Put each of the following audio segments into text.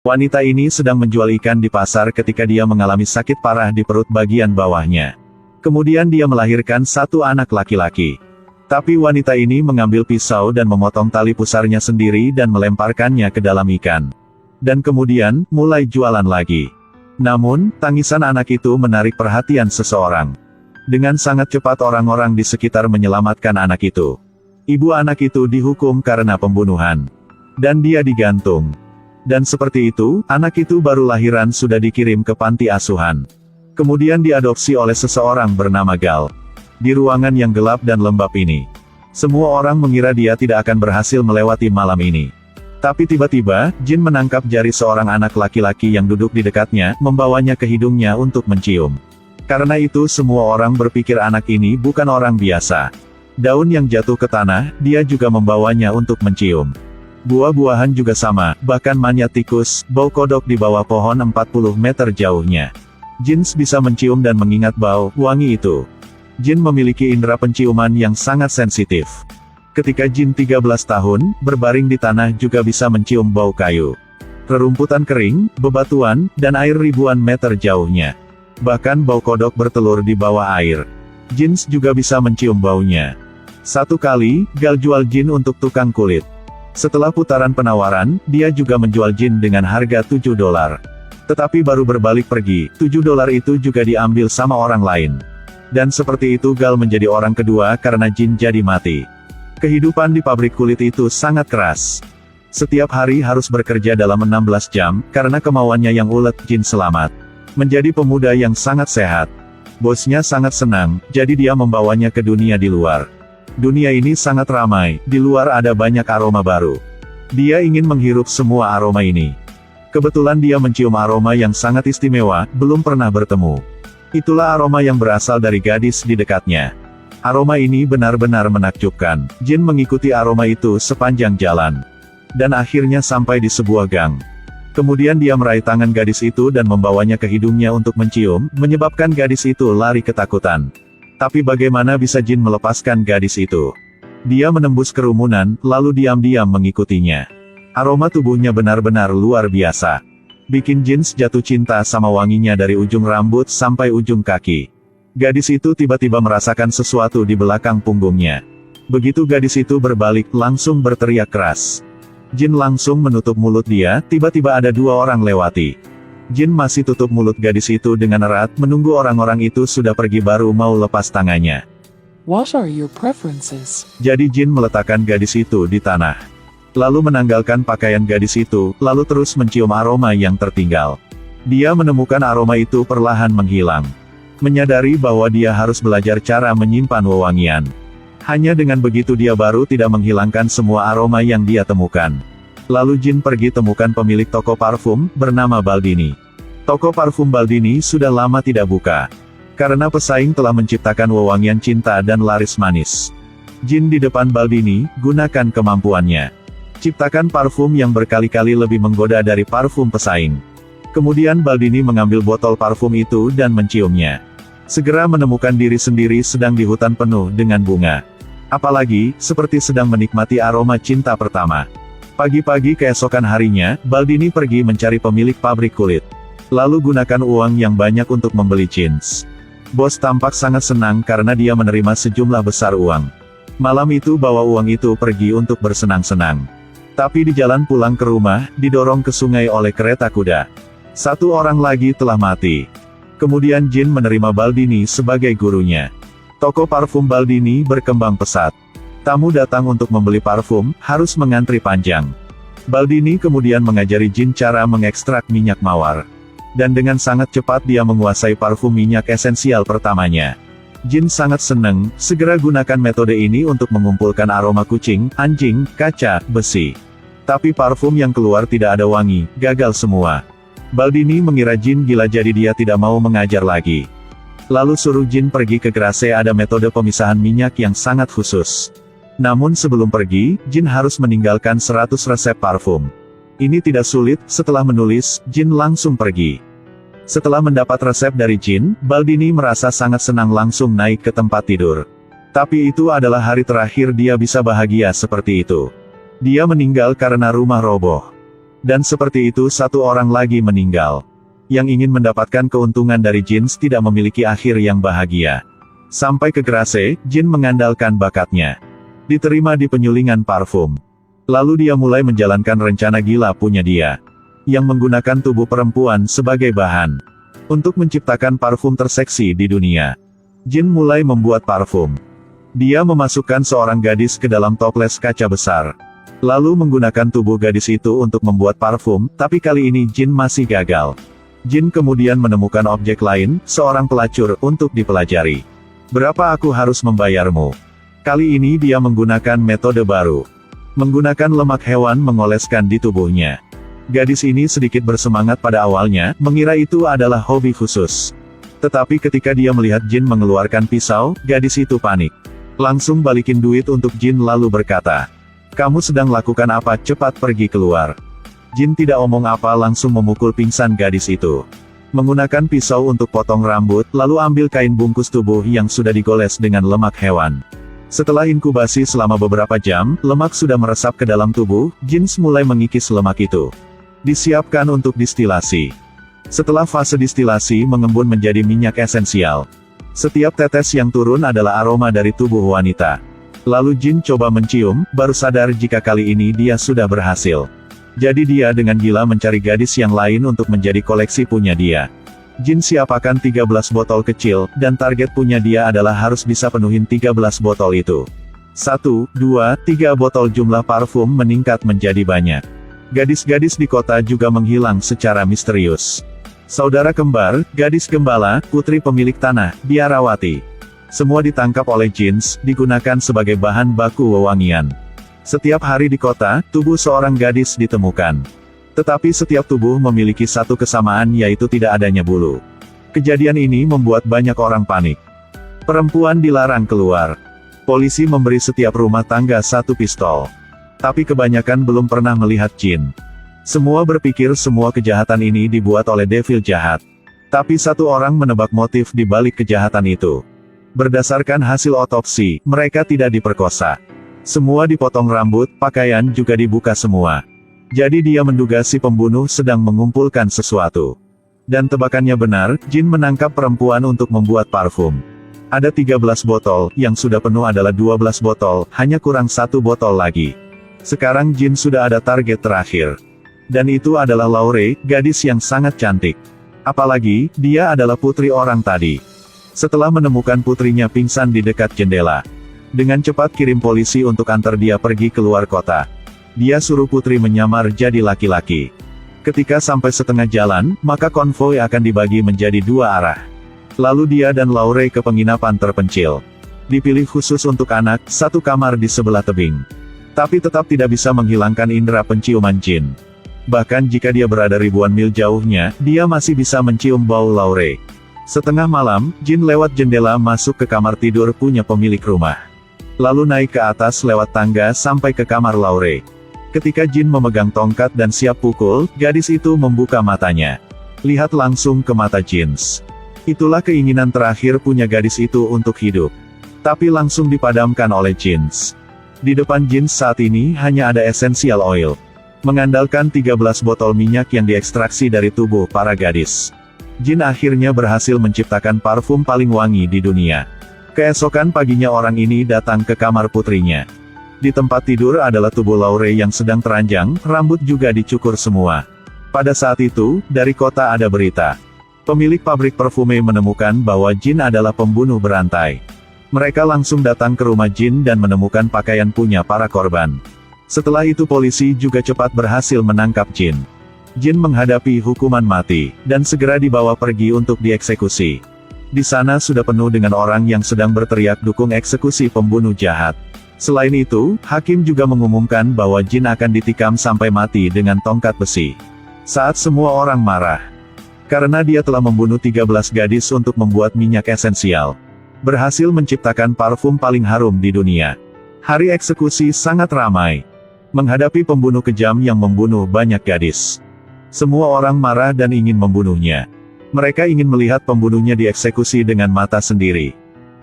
Wanita ini sedang menjual ikan di pasar ketika dia mengalami sakit parah di perut bagian bawahnya. Kemudian dia melahirkan satu anak laki-laki. Tapi wanita ini mengambil pisau dan memotong tali pusarnya sendiri dan melemparkannya ke dalam ikan. Dan kemudian, mulai jualan lagi. Namun, tangisan anak itu menarik perhatian seseorang. Dengan sangat cepat orang-orang di sekitar menyelamatkan anak itu. Ibu anak itu dihukum karena pembunuhan. Dan dia digantung. Dan seperti itu, anak itu baru lahiran sudah dikirim ke panti asuhan. Kemudian diadopsi oleh seseorang bernama Gal. Di ruangan yang gelap dan lembab ini. Semua orang mengira dia tidak akan berhasil melewati malam ini. Tapi tiba-tiba, Jin menangkap jari seorang anak laki-laki yang duduk di dekatnya, membawanya ke hidungnya untuk mencium. Karena itu semua orang berpikir anak ini bukan orang biasa. Daun yang jatuh ke tanah, dia juga membawanya untuk mencium. Buah-buahan juga sama, bahkan manjat tikus, bau kodok di bawah pohon 40 meter jauhnya. Jin bisa mencium dan mengingat bau wangi itu. Jin memiliki indera penciuman yang sangat sensitif. Ketika Jin 13 tahun, berbaring di tanah juga bisa mencium bau kayu. Rerumputan kering, bebatuan, dan air ribuan meter jauhnya. Bahkan bau kodok bertelur di bawah air. Jin juga bisa mencium baunya. Satu kali, Gal jual Jin untuk tukang kulit. Setelah putaran penawaran, dia juga menjual Jin dengan harga $7. Tetapi baru berbalik pergi, $7 itu juga diambil sama orang lain. Dan seperti itu Gal menjadi orang kedua karena Jin jadi mati. Kehidupan di pabrik kulit itu sangat keras. Setiap hari harus bekerja dalam 16 jam, karena kemauannya yang ulet, Jin selamat. Menjadi pemuda yang sangat sehat. Bosnya sangat senang, jadi dia membawanya ke dunia di luar. Dunia ini sangat ramai, di luar ada banyak aroma baru. Dia ingin menghirup semua aroma ini. Kebetulan dia mencium aroma yang sangat istimewa, belum pernah bertemu. Itulah aroma yang berasal dari gadis di dekatnya. Aroma ini benar-benar menakjubkan. Jin mengikuti aroma itu sepanjang jalan. Dan akhirnya sampai di sebuah gang. Kemudian dia meraih tangan gadis itu dan membawanya ke hidungnya untuk mencium, menyebabkan gadis itu lari ketakutan. Tapi bagaimana bisa Jin melepaskan gadis itu? Dia menembus kerumunan, lalu diam-diam mengikutinya. Aroma tubuhnya benar-benar luar biasa. Bikin Jin jatuh cinta sama wanginya dari ujung rambut sampai ujung kaki. Gadis itu tiba-tiba merasakan sesuatu di belakang punggungnya. Begitu gadis itu berbalik, langsung berteriak keras. Jin langsung menutup mulut dia, tiba-tiba ada dua orang lewati. Jin masih tutup mulut gadis itu dengan erat, menunggu orang-orang itu sudah pergi baru mau lepas tangannya. What are your preferences? Jadi Jin meletakkan gadis itu di tanah. Lalu menanggalkan pakaian gadis itu, lalu terus mencium aroma yang tertinggal. Dia menemukan aroma itu perlahan menghilang. Menyadari bahwa dia harus belajar cara menyimpan wewangian. Hanya dengan begitu dia baru tidak menghilangkan semua aroma yang dia temukan. Lalu Jin pergi temukan pemilik toko parfum, bernama Baldini. Toko parfum Baldini sudah lama tidak buka. Karena pesaing telah menciptakan wewangian cinta dan laris manis. Jin di depan Baldini, gunakan kemampuannya. Ciptakan parfum yang berkali-kali lebih menggoda dari parfum pesaing. Kemudian Baldini mengambil botol parfum itu dan menciumnya. Segera menemukan diri sendiri sedang di hutan penuh dengan bunga. Apalagi, seperti sedang menikmati aroma cinta pertama. Pagi-pagi keesokan harinya, Baldini pergi mencari pemilik pabrik kulit. Lalu gunakan uang yang banyak untuk membeli jeans. Bos tampak sangat senang karena dia menerima sejumlah besar uang. Malam itu bawa uang itu pergi untuk bersenang-senang. Tapi di jalan pulang ke rumah, didorong ke sungai oleh kereta kuda. Satu orang lagi telah mati. Kemudian Jin menerima Baldini sebagai gurunya. Toko parfum Baldini berkembang pesat. Tamu datang untuk membeli parfum, harus mengantri panjang. Baldini kemudian mengajari Jin cara mengekstrak minyak mawar. Dan dengan sangat cepat dia menguasai parfum minyak esensial pertamanya. Jin sangat senang, segera gunakan metode ini untuk mengumpulkan aroma kucing, anjing, kaca, besi. Tapi parfum yang keluar tidak ada wangi, gagal semua. Baldini mengira Jin gila jadi dia tidak mau mengajar lagi. Lalu suruh Jin pergi ke Grasse, ada metode pemisahan minyak yang sangat khusus. Namun sebelum pergi, Jin harus meninggalkan 100 resep parfum. Ini tidak sulit, setelah menulis, Jin langsung pergi. Setelah mendapat resep dari Jin, Baldini merasa sangat senang langsung naik ke tempat tidur. Tapi itu adalah hari terakhir dia bisa bahagia seperti itu. Dia meninggal karena rumah roboh. Dan seperti itu satu orang lagi meninggal. Yang ingin mendapatkan keuntungan dari Jin tidak memiliki akhir yang bahagia. Sampai ke Grace, Jin mengandalkan bakatnya. Diterima di penyulingan parfum. Lalu dia mulai menjalankan rencana gila punya dia. Yang menggunakan tubuh perempuan sebagai bahan. Untuk menciptakan parfum terseksi di dunia. Jin mulai membuat parfum. Dia memasukkan seorang gadis ke dalam toples kaca besar. Lalu menggunakan tubuh gadis itu untuk membuat parfum, tapi kali ini Jin masih gagal. Jin kemudian menemukan objek lain, seorang pelacur, untuk dipelajari. Berapa aku harus membayarmu? Kali ini dia menggunakan metode baru. Menggunakan lemak hewan mengoleskan di tubuhnya. Gadis ini sedikit bersemangat pada awalnya, mengira itu adalah hobi khusus. Tetapi ketika dia melihat Jin mengeluarkan pisau, gadis itu panik. Langsung balikin duit untuk Jin lalu berkata, "Kamu sedang lakukan apa? Cepat pergi keluar." Jin tidak omong apa langsung memukul pingsan gadis itu. Menggunakan pisau untuk potong rambut, lalu ambil kain bungkus tubuh yang sudah digoles dengan lemak hewan. Setelah inkubasi selama beberapa jam, lemak sudah meresap ke dalam tubuh, Jin mulai mengikis lemak itu. Disiapkan untuk distilasi. Setelah fase distilasi mengembun menjadi minyak esensial. Setiap tetes yang turun adalah aroma dari tubuh wanita. Lalu Jin coba mencium, baru sadar jika kali ini dia sudah berhasil. Jadi dia dengan gila mencari gadis yang lain untuk menjadi koleksi punya dia. Jin siapkan 13 botol kecil, dan target punya dia adalah harus bisa penuhin 13 botol itu. 1, 2, 3 botol jumlah parfum meningkat menjadi banyak. Gadis-gadis di kota juga menghilang secara misterius. Saudara kembar, gadis gembala, putri pemilik tanah, biarawati. Semua ditangkap oleh Jin, digunakan sebagai bahan baku wewangian. Setiap hari di kota, tubuh seorang gadis ditemukan. Tetapi setiap tubuh memiliki satu kesamaan yaitu tidak adanya bulu. Kejadian ini membuat banyak orang panik. Perempuan dilarang keluar. Polisi memberi setiap rumah tangga satu pistol. Tapi kebanyakan belum pernah melihat Jin. Semua berpikir semua kejahatan ini dibuat oleh devil jahat. Tapi satu orang menebak motif di balik kejahatan itu. Berdasarkan hasil otopsi, mereka tidak diperkosa. Semua dipotong rambut, pakaian juga dibuka semua. Jadi dia menduga si pembunuh sedang mengumpulkan sesuatu. Dan tebakannya benar, Jin menangkap perempuan untuk membuat parfum. Ada 13 botol, yang sudah penuh adalah 12 botol, hanya kurang 1 botol lagi. Sekarang Jin sudah ada target terakhir. Dan itu adalah Laure, gadis yang sangat cantik. Apalagi, dia adalah putri orang tadi. Setelah menemukan putrinya pingsan di dekat jendela. Dengan cepat kirim polisi untuk antar dia pergi keluar kota. Dia suruh putri menyamar jadi laki-laki. Ketika sampai setengah jalan, maka konvoi akan dibagi menjadi 2 arah. Lalu dia dan Laure ke penginapan terpencil. Dipilih khusus untuk anak, 1 kamar di sebelah tebing. Tapi tetap tidak bisa menghilangkan indera penciuman Jin. Bahkan jika dia berada ribuan mil jauhnya, dia masih bisa mencium bau Laure. Setengah malam, Jin lewat jendela masuk ke kamar tidur punya pemilik rumah. Lalu naik ke atas lewat tangga sampai ke kamar Laure. Ketika Jin memegang tongkat dan siap pukul, gadis itu membuka matanya. Lihat langsung ke mata Jin. Itulah keinginan terakhir punya gadis itu untuk hidup. Tapi langsung dipadamkan oleh Jin. Di depan Jin saat ini hanya ada essential oil. Mengandalkan 13 botol minyak yang diekstraksi dari tubuh para gadis. Jin akhirnya berhasil menciptakan parfum paling wangi di dunia. Keesokan paginya orang ini datang ke kamar putrinya. Di tempat tidur adalah tubuh Laure yang sedang teranjang, rambut juga dicukur semua. Pada saat itu, dari kota ada berita. Pemilik pabrik parfume menemukan bahwa Jin adalah pembunuh berantai. Mereka langsung datang ke rumah Jin dan menemukan pakaian punya para korban. Setelah itu polisi juga cepat berhasil menangkap Jin. Jin menghadapi hukuman mati, dan segera dibawa pergi untuk dieksekusi. Di sana sudah penuh dengan orang yang sedang berteriak dukung eksekusi pembunuh jahat. Selain itu, hakim juga mengumumkan bahwa Jin akan ditikam sampai mati dengan tongkat besi. Saat semua orang marah. Karena dia telah membunuh 13 gadis untuk membuat minyak esensial. Berhasil menciptakan parfum paling harum di dunia. Hari eksekusi sangat ramai. Menghadapi pembunuh kejam yang membunuh banyak gadis. Semua orang marah dan ingin membunuhnya. Mereka ingin melihat pembunuhnya dieksekusi dengan mata sendiri.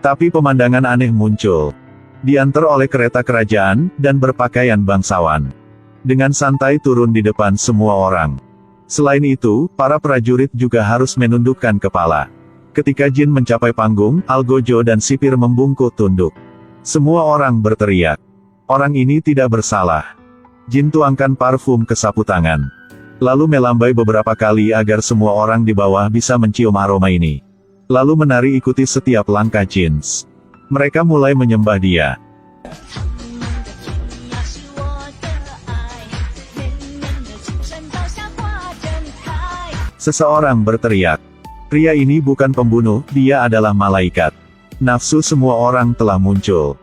Tapi pemandangan aneh muncul. Diantar oleh kereta kerajaan, dan berpakaian bangsawan. dengan santai turun di depan semua orang. Selain itu, para prajurit juga harus menundukkan kepala. Ketika Jin mencapai panggung, Algojo dan sipir membungkuk tunduk. Semua orang berteriak. Orang ini tidak bersalah. Jin tuangkan parfum ke sapu tangan. Lalu melambai beberapa kali agar semua orang di bawah bisa mencium aroma ini. Lalu menari ikuti setiap langkah Jin. Mereka mulai menyembah dia. Seseorang berteriak. Pria ini bukan pembunuh, dia adalah malaikat. Nafsu semua orang telah muncul.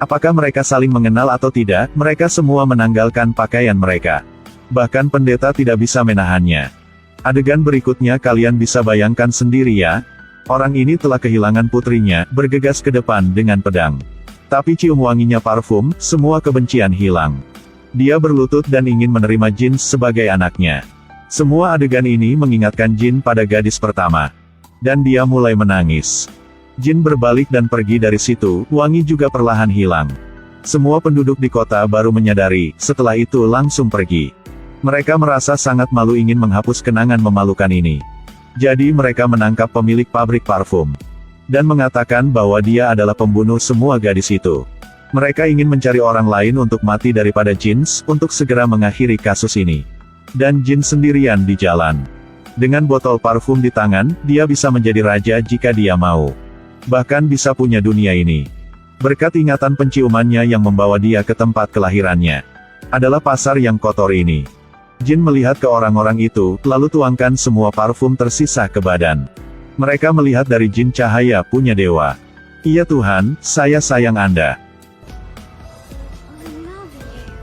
Apakah mereka saling mengenal atau tidak, mereka semua menanggalkan pakaian mereka. Bahkan pendeta tidak bisa menahannya. Adegan berikutnya kalian bisa bayangkan sendiri ya. Orang ini telah kehilangan putrinya, bergegas ke depan dengan pedang. Tapi cium wanginya parfum, semua kebencian hilang. Dia berlutut dan ingin menerima Jin sebagai anaknya. Semua adegan ini mengingatkan Jin pada gadis pertama. Dan dia mulai menangis. Jin berbalik dan pergi dari situ, wangi juga perlahan hilang. Semua penduduk di kota baru menyadari, setelah itu langsung pergi. Mereka merasa sangat malu ingin menghapus kenangan memalukan ini. Jadi mereka menangkap pemilik pabrik parfum. Dan mengatakan bahwa dia adalah pembunuh semua gadis itu. Mereka ingin mencari orang lain untuk mati daripada Jin, untuk segera mengakhiri kasus ini. Dan Jin sendirian di jalan. Dengan botol parfum di tangan, dia bisa menjadi raja jika dia mau. Bahkan bisa punya dunia ini. Berkat ingatan penciumannya yang membawa dia ke tempat kelahirannya. Adalah pasar yang kotor ini. Jin melihat ke orang-orang itu, lalu tuangkan semua parfum tersisa ke badan. Mereka melihat dari Jin cahaya punya dewa. Iya Tuhan, saya sayang Anda.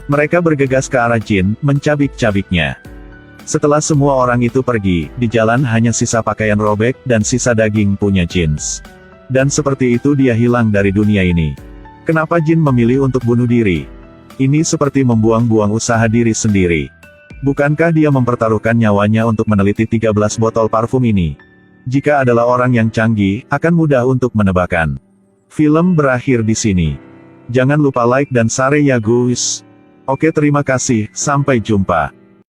Mereka bergegas ke arah Jin, mencabik-cabiknya. Setelah semua orang itu pergi, di jalan hanya sisa pakaian robek, dan sisa daging punya Jin. Dan seperti itu dia hilang dari dunia ini. Kenapa Jin memilih untuk bunuh diri? Ini seperti membuang-buang usaha diri sendiri. Bukankah dia mempertaruhkan nyawanya untuk meneliti 13 botol parfum ini? Jika adalah orang yang canggih, akan mudah untuk menebakkan. Film berakhir di sini. Jangan lupa like dan share ya guys. Oke terima kasih, sampai jumpa.